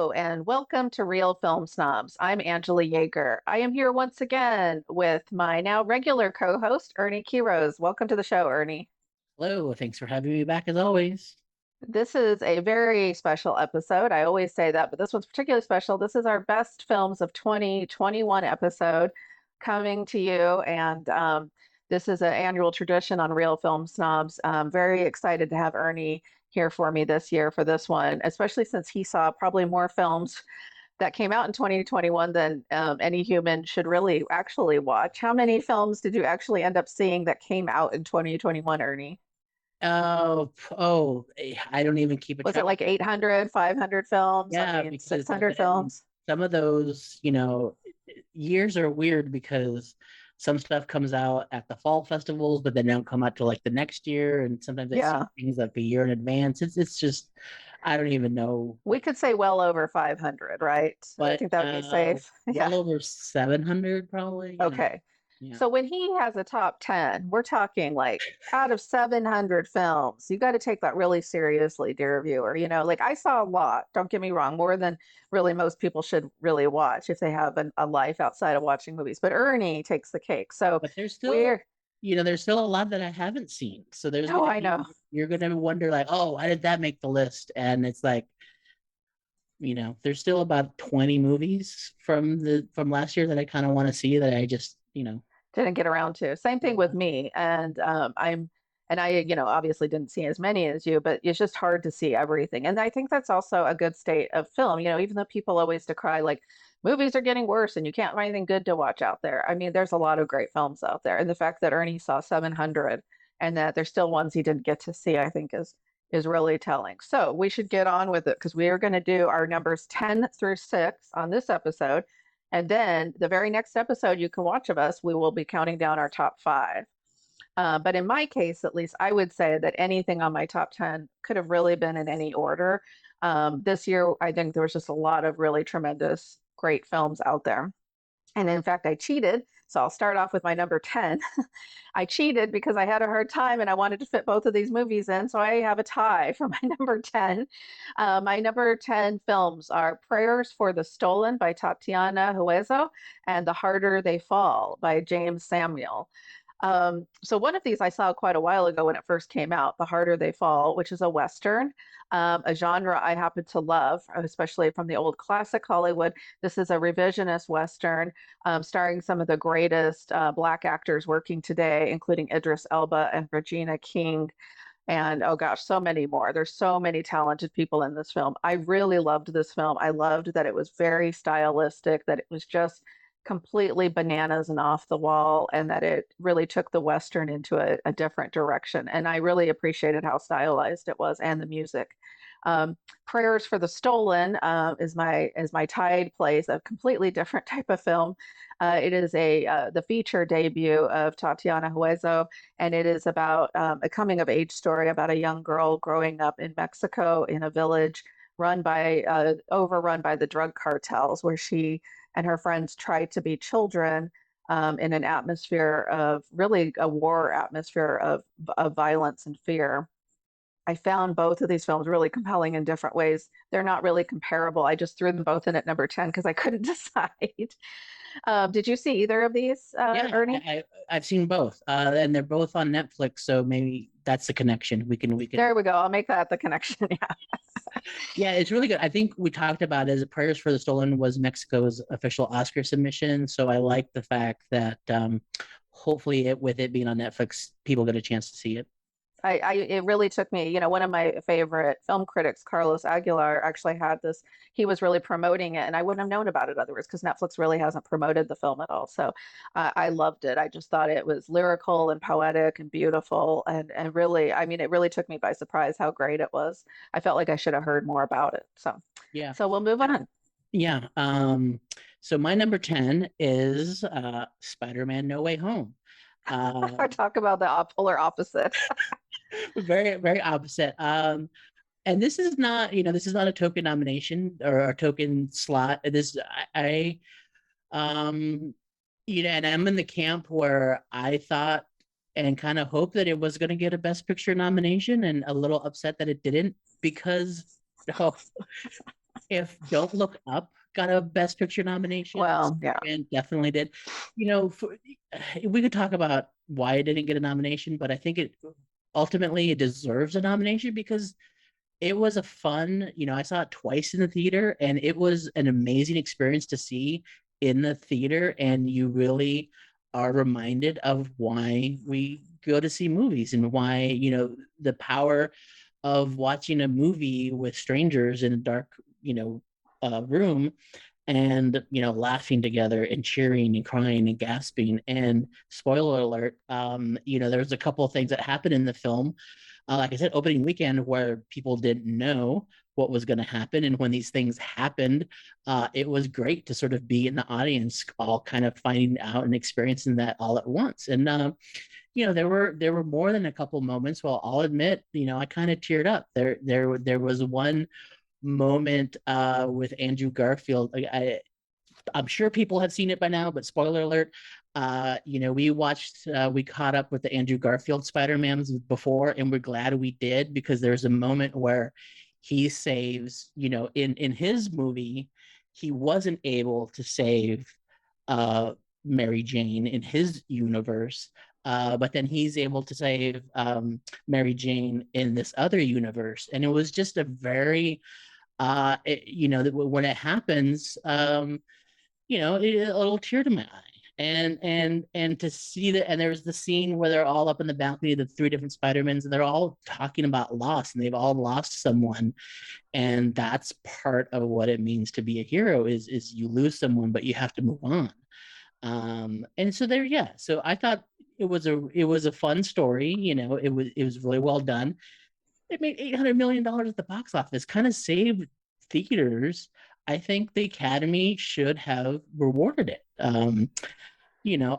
Hello and welcome to Real Film Snobs. I'm Angela Yeager. I am here once again with my now regular co-host, Ernie Quiroz. Welcome to the show, Ernie. Hello, thanks for having me back as always. This is a very special episode. I always say that, but this one's particularly special. This is our best films of 2021 episode coming to you, and this is an annual tradition on Real Film Snobs. I'm very excited to have Ernie here for me this year for this one, especially since he saw probably more films that came out in 2021 than any human should really actually watch. How many films did you actually end up seeing that came out in 2021, Ernie? I don't even keep a Was it track. like 800, 500 films? I Yeah, mean, because 600 then films? some of those, years are weird because some stuff comes out at the fall festivals, but then they don't come out till like the next year, and sometimes I see Yeah, things like a year in advance. It's just I don't even know. we could say well over 500, right? I But think that would be safe. Yeah. well over 700 probably. Okay. Yeah. So when he has a top 10, we're talking like out of 700 films. You got to take that really seriously, dear viewer. Like I saw a lot, don't get me wrong, more than really most people should really watch if they have a life outside of watching movies. But Ernie takes the cake. So But we're, there's still a lot that I haven't seen. So there's oh, gonna I know. be you're gonna wonder like, oh, why did that make the list? And it's like, there's still about 20 movies from last year that I kind of want to see that I just, Didn't get around to. Same thing with yeah. me. And I, obviously didn't see as many as you, but it's just hard to see everything. And I think that's also a good state of film. Even though people always decry like movies are getting worse and you can't find anything good to watch out there. I mean, there's a lot of great films out there. And the fact that Ernie saw 700 and that there's still ones he didn't get to see, I think is really telling. So we should get on with it because we are going to do our numbers 10 through 6 on this episode. And then the very next episode you can watch of us, we will be counting down our top five. But in my case, at least, I would say that anything on my top 10 could have really been in any order. This year, I think there was just a lot of really tremendous, great films out there. And in fact, I cheated. So I'll start off with my number 10. I cheated because I had a hard time and I wanted to fit both of these movies in. So I have a tie for my number 10. My number 10 films are Prayers for the Stolen by Tatiana Huezo and The Harder They Fall by James Samuel. So one of these I saw quite a while ago when it first came out, The Harder They Fall, which is a Western, a genre I happen to love, especially from the old classic Hollywood. This is a revisionist Western starring some of the greatest Black actors working today, including Idris Elba and Regina King. And oh gosh, so many more. There's so many talented people in this film. I really loved this film. I loved that it was very stylistic, that it was just completely bananas and off the wall, and that it really took the Western into a different direction. And I really appreciated how stylized it was and the music. Um, Prayers for the Stolen is my tied place, a completely different type of film. It is the feature debut of Tatiana Huezo, and it is about a coming of age story about a young girl growing up in Mexico in a village overrun by the drug cartels, where she and her friends try to be children in an atmosphere of really a war atmosphere of violence and fear. I found both of these films really compelling in different ways. They're not really comparable. I just threw them both in at number 10 because I couldn't decide. Did you see either of these, Yeah, Ernie? I've seen both, and they're both on Netflix. So maybe that's the connection. We can. There we go. I'll make that the connection. Yeah. Yeah, it's really good. I think we talked about it as Prayers for the Stolen was Mexico's official Oscar submission. So I like the fact that hopefully with it being on Netflix, people get a chance to see it. It really took me, one of my favorite film critics, Carlos Aguilar, actually had this. He was really promoting it, and I wouldn't have known about it otherwise because Netflix really hasn't promoted the film at all. So I loved it. I just thought it was lyrical and poetic and beautiful, and really, I mean, it really took me by surprise how great it was. I felt like I should have heard more about it. So, Yeah. so we'll move on. Yeah. So my number 10 is Spider-Man No Way Home. Or Um, talk about the polar opposite. very, very opposite. And this is not a token nomination or a token slot. Um, and I'm in the camp where I thought and kind of hoped that it was going to get a Best Picture nomination, and a little upset that it didn't because oh, if Don't Look Up got a Best Picture nomination, Well, yeah. Spider-Man definitely did. You know, we could talk about why it didn't get a nomination, but I think it ultimately it deserves a nomination because it was a fun, I saw it twice in the theater and it was an amazing experience to see in the theater. And you really are reminded of why we go to see movies and why, the power of watching a movie with strangers in a dark, room and laughing together and cheering and crying and gasping. And spoiler alert, there's a couple of things that happen in the film, like I said, opening weekend, where people didn't know what was going to happen. And when these things happened, it was great to sort of be in the audience, all kind of finding out and experiencing that all at once. And there were more than a couple moments. Well, I'll admit, I kind of teared up. There was one moment with Andrew Garfield. I'm sure people have seen it by now, but spoiler alert. We caught up with the Andrew Garfield Spider-Mans before, and we're glad we did because there's a moment where he saves, in his movie, he wasn't able to save Mary Jane in his universe. But then he's able to save Mary Jane in this other universe. And it was just a very, when it happens, a little tear to my eye. And to see that, and there's the scene where they're all up in the balcony of the three different Spider-Mans, and they're all talking about loss, and they've all lost someone, and that's part of what it means to be a hero is you lose someone, but you have to move on. And so there, yeah. So I thought it was a fun story. It was really well done. It made $800 million at the box office, kind of saved theaters. I think the Academy should have rewarded it.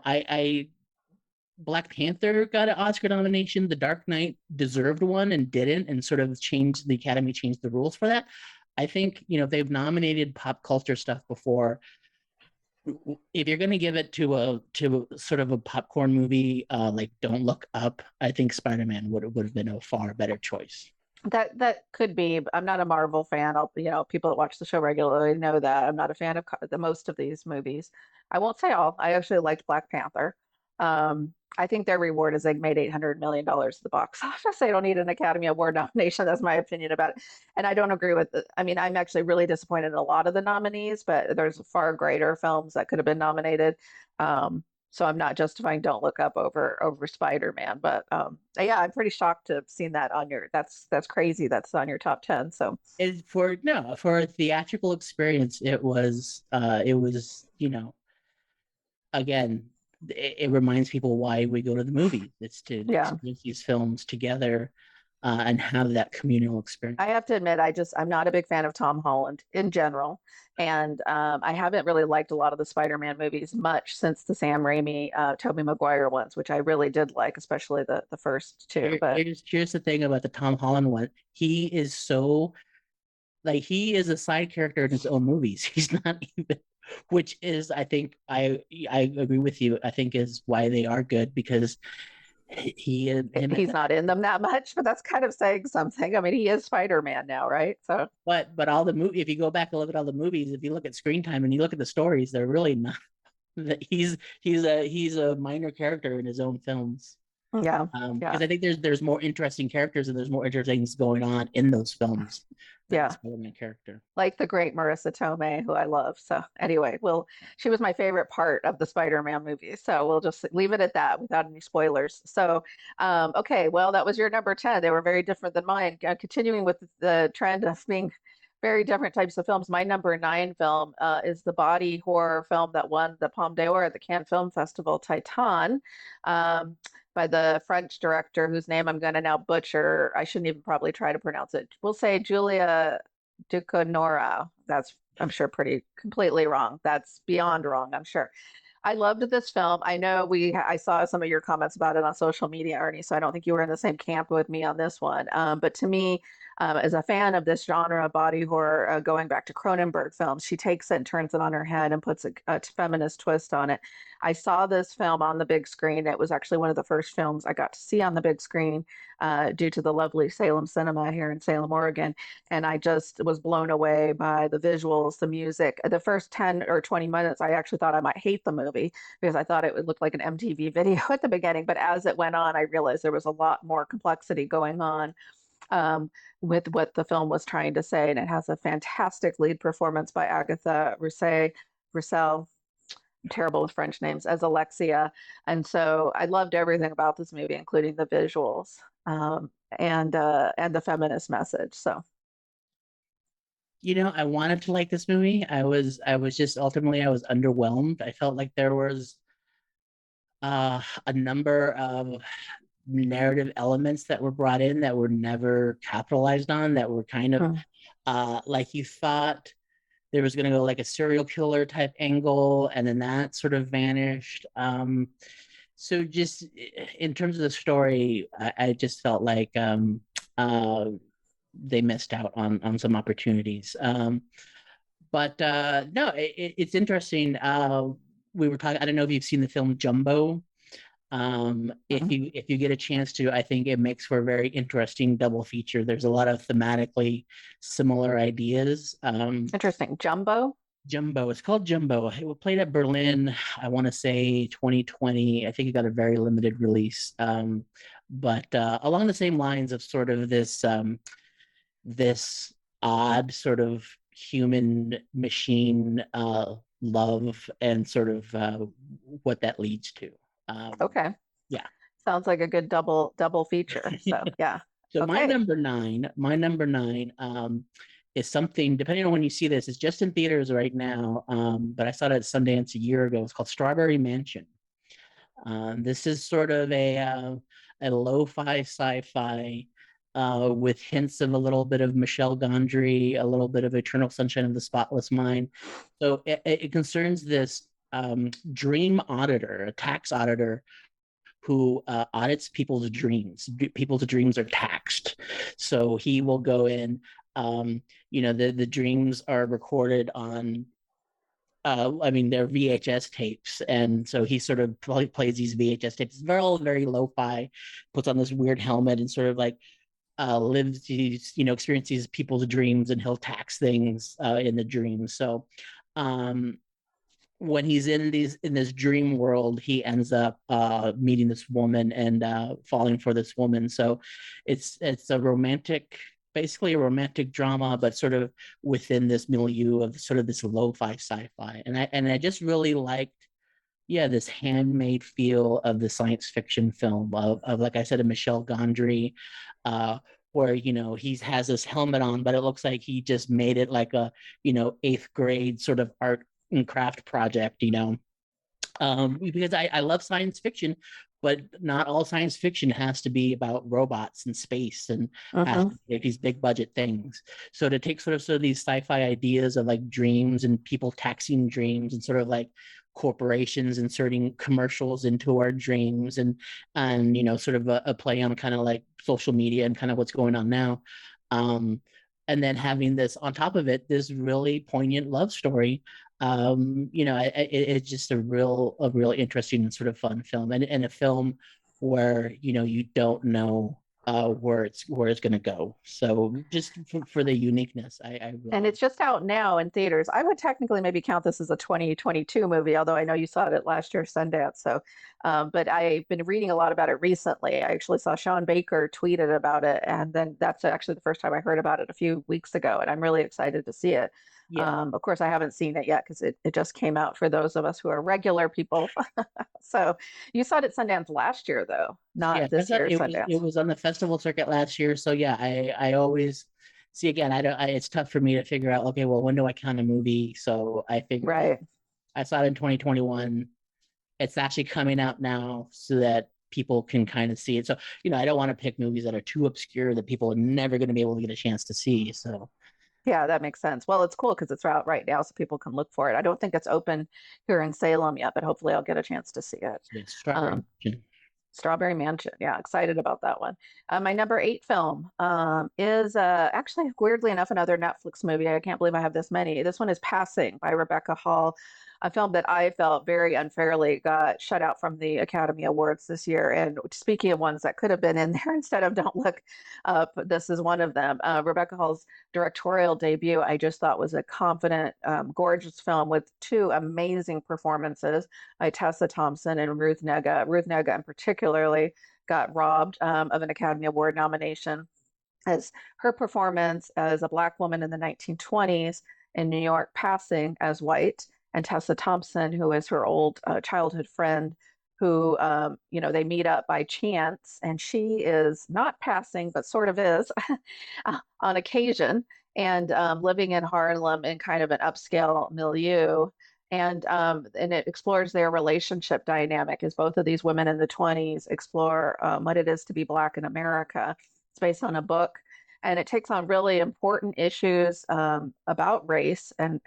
I Black Panther got an Oscar nomination. The Dark Knight deserved one and didn't, and sort of changed the Academy changed the rules for that. I think they've nominated pop culture stuff before. If you're going to give it to sort of a popcorn movie like Don't Look Up, I think Spider-Man would have been a far better choice. That could be. I'm not a Marvel fan. People that watch the show regularly know that I'm not a fan of the most of these movies. I won't say all. I actually liked Black Panther. I think their reward is they made $800 million at the box office. They don't need an Academy Award nomination. That's my opinion about it. And I don't agree with it. I mean, I'm actually really disappointed in a lot of the nominees, but there's far greater films that could have been nominated. So I'm not justifying Don't Look Up over Spider-Man, but yeah, I'm pretty shocked to have seen that on your. That's crazy. That's on your top 10. So For a theatrical experience, it was again, it reminds people why we go to the movies. It's to yeah, experience these films together and have that communal experience. I have to admit, I'm not a big fan of Tom Holland in general, and I haven't really liked a lot of the Spider-Man movies much since the Sam Raimi, Tobey Maguire ones, which I really did like, especially the first two. But Here's the thing about the Tom Holland one. He is so like he is a side character in his own movies. He's not even, which is I think I agree with you. I think is why they are good because he's not in them that much, but that's kind of saying something. I mean, he is Spider-Man now, right? So, but all the movie, if you go back and look at all the movies, if you look at screen time and you look at the stories, they're really not. He's a minor character in his own films. yeah, yeah, Because I think there's more interesting characters and there's more interesting things going on in those films than the yeah. Spider-Man character. Like the great Marissa Tomei, who I love. So anyway, she was my favorite part of the Spider-Man movie. So we'll just leave it at that without any spoilers. So, okay, well, that was your number 10. They were very different than mine. Continuing with the trend of being very different types of films. My number 9 film is the body horror film that won the Palme d'Or at the Cannes Film Festival, Titane. By the French director whose name I'm going to now butcher. I shouldn't even probably try to pronounce it. We'll say Julia Ducournau. That's, I'm sure, pretty completely wrong. That's beyond wrong, I'm sure. I loved this film. I know I saw some of your comments about it on social media, Ernie, so I don't think you were in the same camp with me on this one. But to me, is a fan of this genre, body horror, going back to Cronenberg films. She takes it and turns it on her head and puts a feminist twist on it. I saw this film on the big screen. It was actually one of the first films I got to see on the big screen due to the lovely Salem Cinema here in Salem, Oregon. And I just was blown away by the visuals, the music. The first 10 or 20 minutes, I actually thought I might hate the movie because I thought it would look like an MTV video at the beginning. But as it went on, I realized there was a lot more complexity going on with what the film was trying to say. And it has a fantastic lead performance by Agatha Roussel. I'm terrible with French names, as Alexia. And so I loved everything about this movie, including the visuals and the feminist message. So I wanted to like this movie. I was just ultimately I was underwhelmed. I felt like there was a number of narrative elements that were brought in that were never capitalized on, that were kind of hmm. like you thought there was going to go like a serial killer type angle, and then that sort of vanished. So just in terms of the story, I just felt like they missed out on some opportunities. But no, it's interesting. We were talking. I don't know if you've seen the film Jumbo. If Hmm. you get a chance to, I think it makes for a very interesting double feature. There's a lot of thematically similar ideas. Interesting. Jumbo? Jumbo, it's called Jumbo. It was played at Berlin, I want to say 2020. I think it got a very limited release. But along the same lines of sort of this odd sort of human machine love, and sort of what that leads to. Okay. Yeah. Sounds like a good double feature. So yeah. So Okay. my number nine, is something, depending on when you see this, it's just in theaters right now. But I saw it at Sundance a year ago. It's called Strawberry Mansion. This is sort of a lo-fi sci-fi with hints of a little bit of Michel Gondry, a little bit of Eternal Sunshine of the Spotless Mind. So it concerns this dream auditor, a tax auditor, who audits people's dreams. People's dreams are taxed, so he will go in. The dreams are recorded on. I mean, they're VHS tapes, and so he sort of plays these VHS tapes. It's very lo-fi. Puts on this weird helmet and sort of like lives these, experiences people's dreams, and he'll tax things in the dreams. So, um, when he's in this dream world, he ends up meeting this woman and falling for this woman. So it's a romantic, basically a romantic drama, but sort of within this milieu of sort of this lo-fi sci-fi. And I just really liked, yeah, this handmade feel of the science fiction film of like I said, a Michel Gondry, where he has this helmet on, but it looks like he just made it like a eighth grade sort of art and craft project, because I love science fiction, but not all science fiction has to be about robots and space and has Hmm. to be these big budget things. So to take sort of these sci-fi ideas of like dreams and people taxing dreams, and sort of like corporations inserting commercials into our dreams, and sort of a play on kind of like social media and kind of what's going on now. Um, and then having this on top of it, this really poignant love story. It's just a real interesting and sort of fun film, and a film where you don't know where it's going to go. So just for the uniqueness, I And really. it's just out now in theaters. I would technically maybe count this as a 2022 movie, although I know you saw it last year, Sundance. So, but I've been reading a lot about it recently. I actually saw Sean Baker tweeted about it, and then that's actually the first time I heard about it a few weeks ago, and I'm really excited to see it. Yeah. Of course, I haven't seen it yet because it just came out for those of us who are regular people. So you saw it at Sundance last year, though, Yeah, not that's this year's it Sundance. was on the festival circuit last year. So yeah, I always see, again, I don't it's tough for me to figure out, okay, well, when do I count a movie? So I figure Right. I saw it in 2021. It's actually coming out now so that people can kind of see it. So, I don't want to pick movies that are too obscure that people are never going to be able to get a chance to see. So, Yeah, that makes sense. Well, it's cool because it's out right now, so people can look for it. I don't think it's open here in Salem yet, but hopefully I'll get a chance to see it. yeah, Strawberry Um, Mansion. Strawberry Mansion. Yeah, excited about that one. My number eight film is actually, weirdly enough, another Netflix movie. I can't believe I have this many. This one is Passing by Rebecca Hall, a film that I felt very unfairly got shut out from the Academy Awards this year. And speaking of ones that could have been in there instead of Don't Look Up, this is one of them. Rebecca Hall's directorial debut, I just thought was a confident, gorgeous film with two amazing performances by Tessa Thompson and Ruth Negga. Ruth Negga, in particularly, got robbed of an Academy Award nomination as her performance as a Black woman in the 1920s in New York, passing as white, and Tessa Thompson, who is her old childhood friend, who they meet up by chance, and she is not passing, but sort of is on occasion, and living in Harlem in kind of an upscale milieu. And it explores their relationship dynamic as both of these women in the 20s explore what it is to be Black in America. It's based on a book, and it takes on really important issues about race and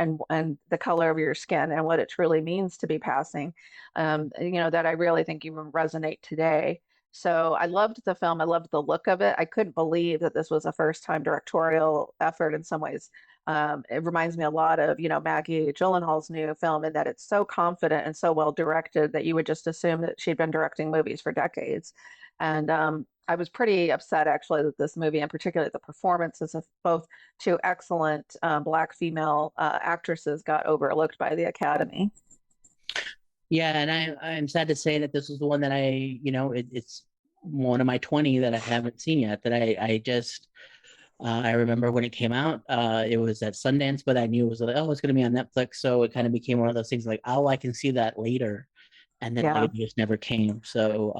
the color of your skin and what it truly means to be passing, that I really think even resonate today. So I loved the film. I loved the look of it. I couldn't believe that this was a first time directorial effort in some ways. It reminds me a lot of, Maggie Gyllenhaal's new film in that it's so confident and so well directed that you would just assume that she'd been directing movies for decades. And I was pretty upset actually that this movie, and particularly the performances of both two excellent Black female actresses, got overlooked by the Academy. Yeah, and I'm sad to say that this is the one that it's one of my 20 that I haven't seen yet. That I just I remember when it came out, it was at Sundance, but I knew it was like, oh, it's going to be on Netflix, so it kind of became one of those things like, oh, I can see that later, and then Yeah. like, it just never came. So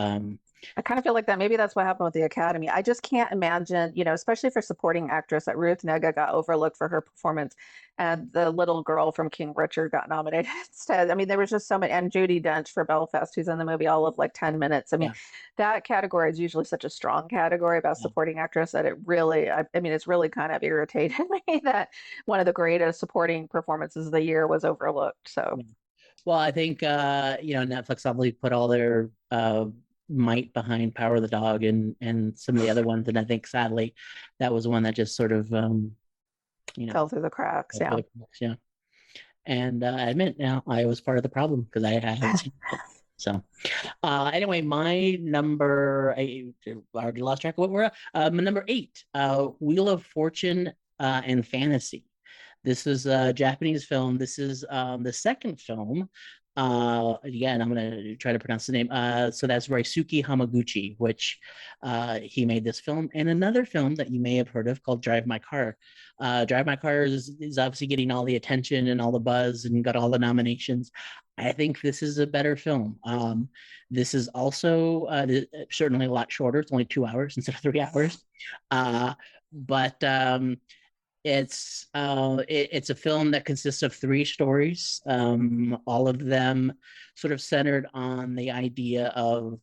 I kind of feel like that maybe that's what happened with the Academy. I just can't imagine, especially for supporting actress, that Ruth Negga got overlooked for her performance, and the little girl from King Richard got nominated instead. I mean, there was just so many, and Judi Dench for Belfast, who's in the movie all of like 10 minutes. I mean, yeah, that category is usually such a strong category about yeah. supporting actress that it really, I mean, it's really kind of irritated me that one of the greatest supporting performances of the year was overlooked. So, Yeah. Well, I think Netflix obviously put all their might behind Power of the Dog and some of the other ones, and I think sadly that was one that just sort of fell through the cracks. Yeah. yeah. And I admit now I was part of the problem because I haven't seen it. So anyway, my number, I already lost track of what we're at. My number eight, Wheel of Fortune and Fantasy. This is a Japanese film. This is the second film. Again, I'm going to try to pronounce the name. So that's Ryûsuke Hamaguchi, which he made this film. And another film that you may have heard of called Drive My Car. Drive My Car is obviously getting all the attention and all the buzz and got all the nominations. I think this is a better film. This is also certainly a lot shorter. It's only 2 hours instead of 3 hours. But it's a film that consists of three stories, all of them sort of centered on the idea of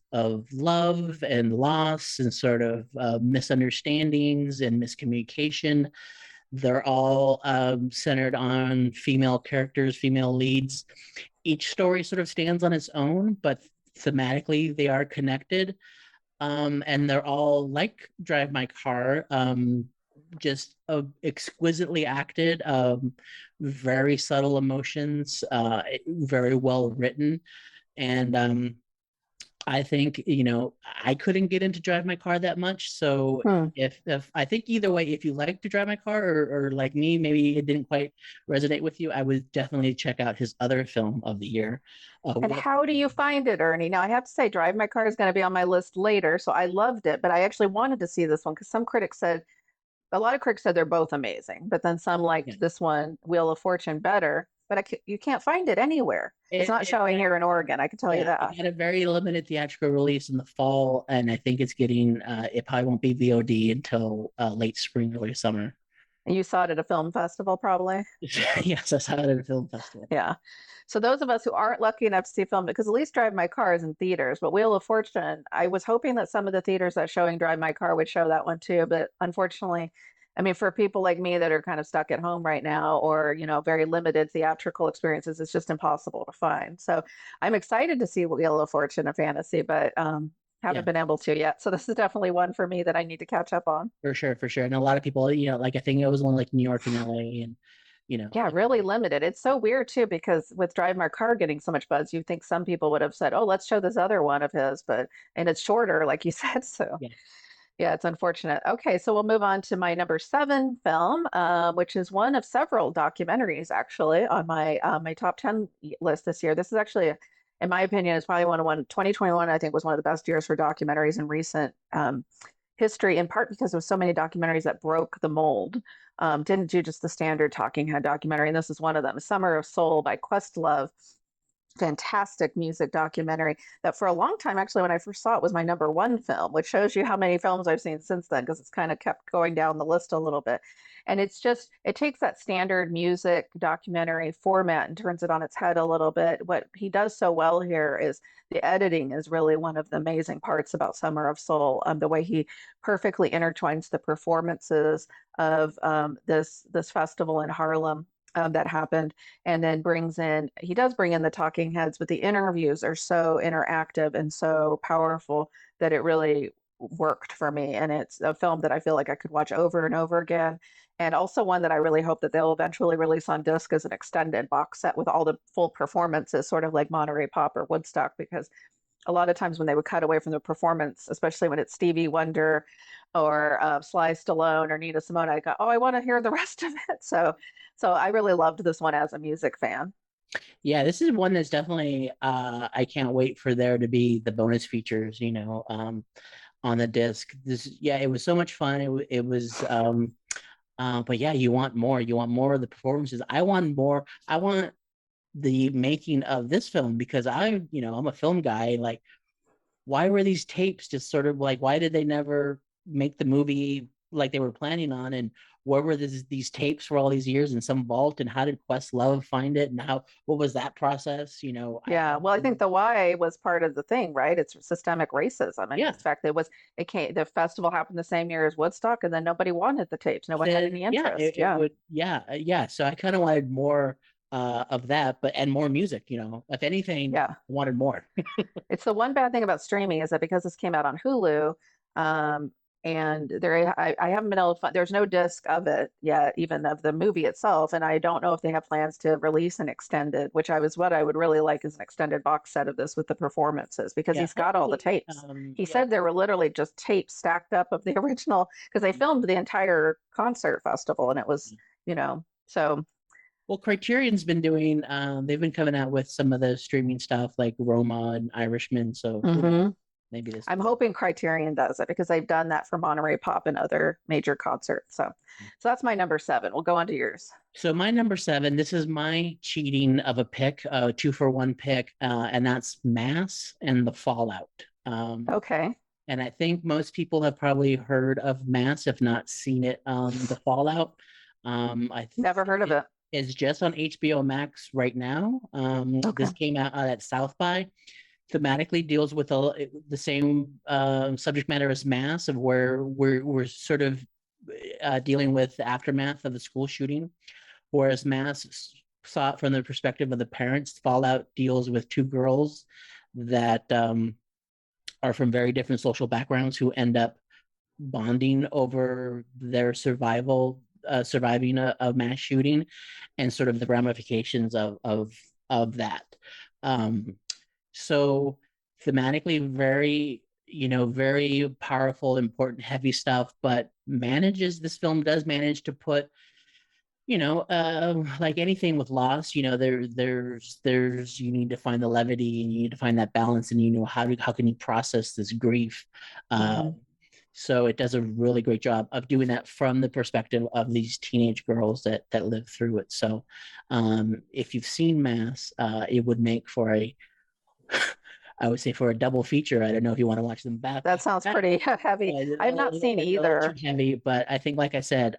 love and loss and sort of misunderstandings and miscommunication. They're all centered on female characters, female leads. Each story sort of stands on its own, but thematically they are connected. And they're all like Drive My Car, just exquisitely acted, very subtle emotions, very well written. And I think, I couldn't get into Drive My Car that much. So Hmm. if I think either way, if you like to Drive My Car or like me, maybe it didn't quite resonate with you, I would definitely check out his other film of the year. And how do you find it, Ernie? Now, I have to say, Drive My Car is going to be on my list later, so I loved it, but I actually wanted to see this one because a lot of critics said they're both amazing, but then some Yeah. liked this one, Wheel of Fortune, better. But you can't find it anywhere. It's not It, showing here in Oregon, I can tell you Yeah, that. it had a very limited theatrical release in the fall, and I think it's getting. It probably won't be VOD until late spring, early summer. And you saw it at a film festival, probably. Yes, I saw it at a film festival. Yeah. So those of us who aren't lucky enough to see a film, because at least Drive My Car is in theaters, but Wheel of Fortune, I was hoping that some of the theaters that showing Drive My Car would show that one too, but unfortunately, I mean, for people like me that are kind of stuck at home right now, or very limited theatrical experiences, it's just impossible to find. So I'm excited to see Wheel of Fortune and Fantasy, but Yeah, Haven't been able to yet. So this is definitely one for me that I need to catch up on. for sure, for sure. And a lot of people, like I think it was one like New York and LA, and you know, Yeah, really limited. It's so weird too, because with Drive My Car getting so much buzz, you'd think some people would have said, "Oh, let's show this other one of his," but and it's shorter, like you said. So yeah. yeah, it's unfortunate. Okay, so we'll move on to my number seven film, which is one of several documentaries actually on my top 10 list this year. This is actually, in my opinion, is probably one 2021. I think was one of the best years for documentaries in recent history, in part because there was so many documentaries that broke the mold. Didn't do just the standard talking head documentary, and this is one of them. Summer of Soul by Questlove, fantastic music documentary that for a long time, actually, when I first saw it, was my number one film, which shows you how many films I've seen since then, because it's kind of kept going down the list a little bit. And it's just, it takes that standard music documentary format and turns it on its head a little bit. What he does so well here is the editing is really one of the amazing parts about Summer of Soul. The way he perfectly intertwines the performances of this festival in Harlem that happened, and then he does bring in the talking heads, but the interviews are so interactive and so powerful that it really worked for me. And it's a film that I feel like I could watch over and over again. And also one that I really hope that they'll eventually release on disc as an extended box set with all the full performances, sort of like Monterey Pop or Woodstock, because a lot of times when they would cut away from the performance, especially when it's Stevie Wonder or Sly Stallone or Nina Simone, I go, oh, I want to hear the rest of it. So I really loved this one as a music fan. Yeah, this is one that's definitely I can't wait for there to be the bonus features, on the disc. Yeah, it was so much fun. It was but yeah, you want more. You want more of the performances. I want more. I want the making of this film because I'm a film guy. Like, why were these tapes just sort of like, why did they never make the movie like they were planning on? And where were these tapes for all these years in some vault? And how did Questlove find it? And what was that process? Yeah, well, I think the why was part of the thing, right? It's systemic racism. And Yeah, in fact, the festival happened the same year as Woodstock, and then nobody wanted the tapes. No one had then any yeah, interest. it Yeah. would, yeah, yeah. So I kind of wanted more of that, and more music. If anything, Yeah. I wanted more. It's the one bad thing about streaming is that because this came out on Hulu, um, and I haven't been able to find, there's no disc of it yet, even of the movie itself. And I don't know if they have plans to release an extended, what I would really like is an extended box set of this with the performances, because Yeah, he's got all the hopefully. tapes. He Yeah, said there were literally just tapes stacked up of the original, because they filmed the entire concert festival and it was, so well, Criterion's been doing. They've been coming out with some of the streaming stuff like Roma and Irishman. So mhm. maybe this. I'm hoping Criterion does it because they've done that for Monterey Pop and other major concerts. So that's my number seven. We'll go on to yours. So my number seven. This is my cheating of a pick, a 2-for-1 pick, and that's Mass and the Fallout. Okay. And I think most people have probably heard of Mass, if not seen it. The Fallout. I Never heard of think it. it is just on HBO Max right now. Okay. This came out at South by. Thematically deals with the same subject matter as Mass, of where we're sort of dealing with the aftermath of the school shooting, whereas Mass saw it from the perspective of the parents. Fallout deals with two girls that are from very different social backgrounds who end up bonding over their surviving a mass shooting, and sort of the ramifications of that. Um, so thematically very, very powerful, important, heavy stuff, but this film does manage to put, like anything with loss, there's you need to find the levity and you need to find that balance, and how can you process this grief. Hmm. So it does a really great job of doing that from the perspective of these teenage girls that live through it. So if you've seen Mass, it would make for I would say for a double feature. I don't know if you want to watch them back. That sounds pretty heavy. I have not seen A little too either. heavy, but I think, like I said,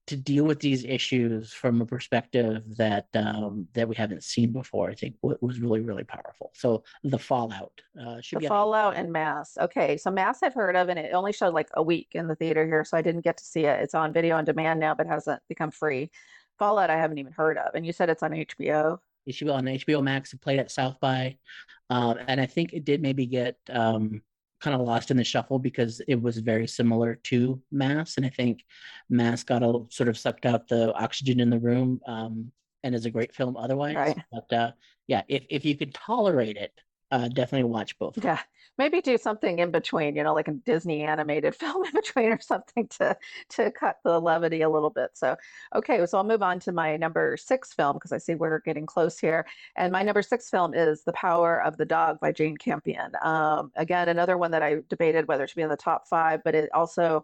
to deal with these issues from a perspective that we haven't seen before, I think was really, really powerful. So the Fallout should The be. Fallout and Mass. Okay, so Mass I've heard of, and it only showed like a week in the theater here, so I didn't get to see it. It's on video on demand now, but hasn't become free. Fallout I haven't even heard of, and you said it's on HBO. It should be on HBO Max. It played at South by. And I think it did maybe get kind of lost in the shuffle because it was very similar to Mass, and I think Mass got a sort of sucked out the oxygen in the room, and is a great film otherwise. Right. But yeah, if you could tolerate it, definitely watch both. Yeah, maybe do something in between, like a Disney animated film in between or something to cut the levity a little bit. So, okay, so I'll move on to my number six film because I see we're getting close here. And my number six film is The Power of the Dog by Jane Campion. Again, another one that I debated whether it should be in the top five, but it also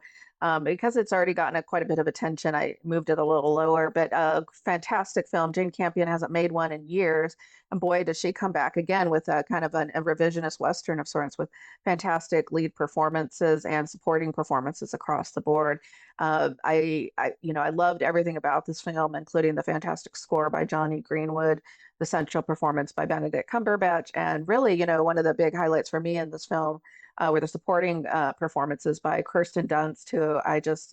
because it's already gotten quite a bit of attention, I moved it a little lower. But a fantastic film. Jane Campion hasn't made one in years. And boy, does she come back again with a kind of a revisionist Western of sorts with fantastic lead performances and supporting performances across the board. I loved everything about this film, including the fantastic score by Johnny Greenwood, the central performance by Benedict Cumberbatch, and really, one of the big highlights for me in this film were the supporting performances by Kirsten Dunst,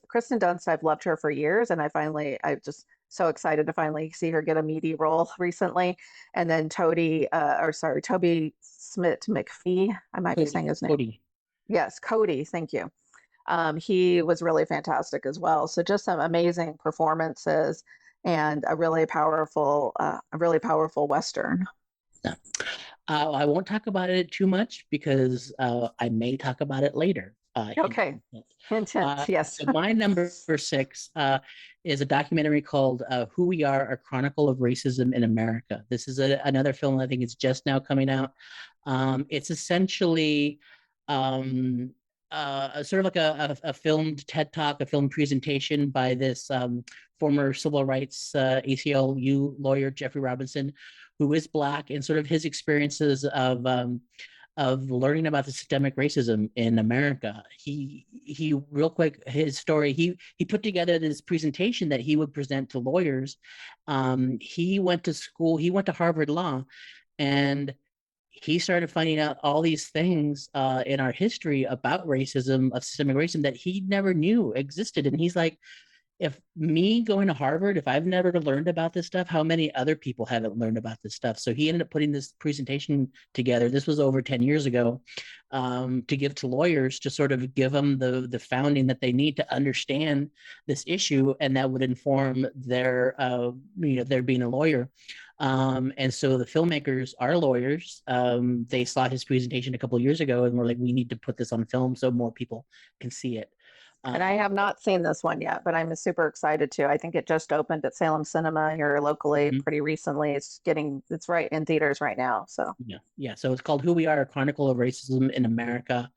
Kristen Dunst, I've loved her for years, and I just so excited to finally see her get a meaty role recently. And then Toby Smith McPhee, I might be saying his name. Cody. Yes, Cody, thank you. He was really fantastic as well. So just some amazing performances and a really powerful Western. Yeah. I won't talk about it too much because I may talk about it later. Hint, Okay. hint. Hint, hint. Yes. So my number six is a documentary called "Who We Are: A Chronicle of Racism in America." This is another film. I think it's just now coming out. It's essentially sort of like a filmed TED Talk, a film presentation by this former civil rights ACLU lawyer, Jeffrey Robinson, who is Black, and sort of his experiences of learning about the systemic racism in America. He real quick, his story, he put together this presentation that he would present to lawyers. He went to school, he went to Harvard Law, and he started finding out all these things in our history about racism, of systemic racism, that he never knew existed. And he's like, if me going to Harvard, if I've never learned about this stuff, how many other people haven't learned about this stuff? So he ended up putting this presentation together. This was over 10 years ago, to give to lawyers, to sort of give them the founding that they need to understand this issue, and that would inform their being a lawyer. And so the filmmakers are lawyers. They saw his presentation a couple of years ago and were like, we need to put this on film so more people can see it. And I have not seen this one yet, but I'm super excited to. I think it just opened at Salem Cinema here locally pretty recently. It's right in theaters right now. So yeah. So it's called "Who We Are: A Chronicle of Racism in America."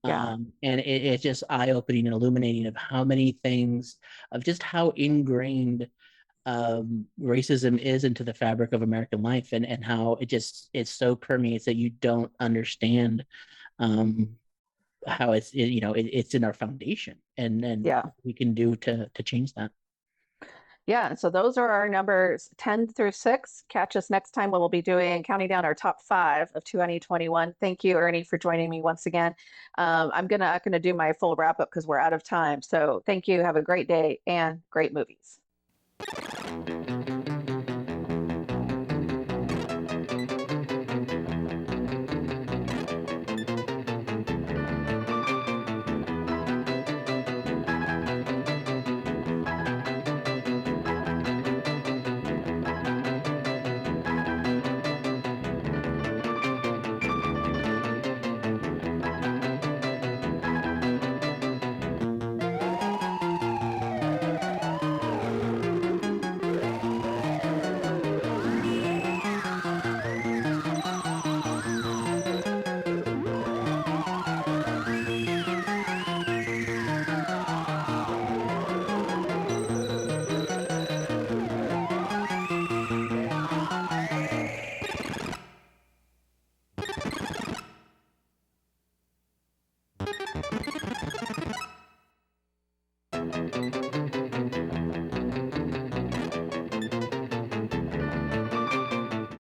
Yeah. And it's just eye-opening and illuminating of how many things, of just how ingrained racism is into the fabric of American life, and how it so permeates that you don't understand how it's in our foundation, and Yeah. we can do to change that. Yeah, so those are our numbers 10 through 6. Catch us next time when we'll be counting down our top 5 of 2021. Thank you, Ernie, for joining me once again. I'm gonna do my full wrap up because we're out of time. So thank you. Have a great day and great movies.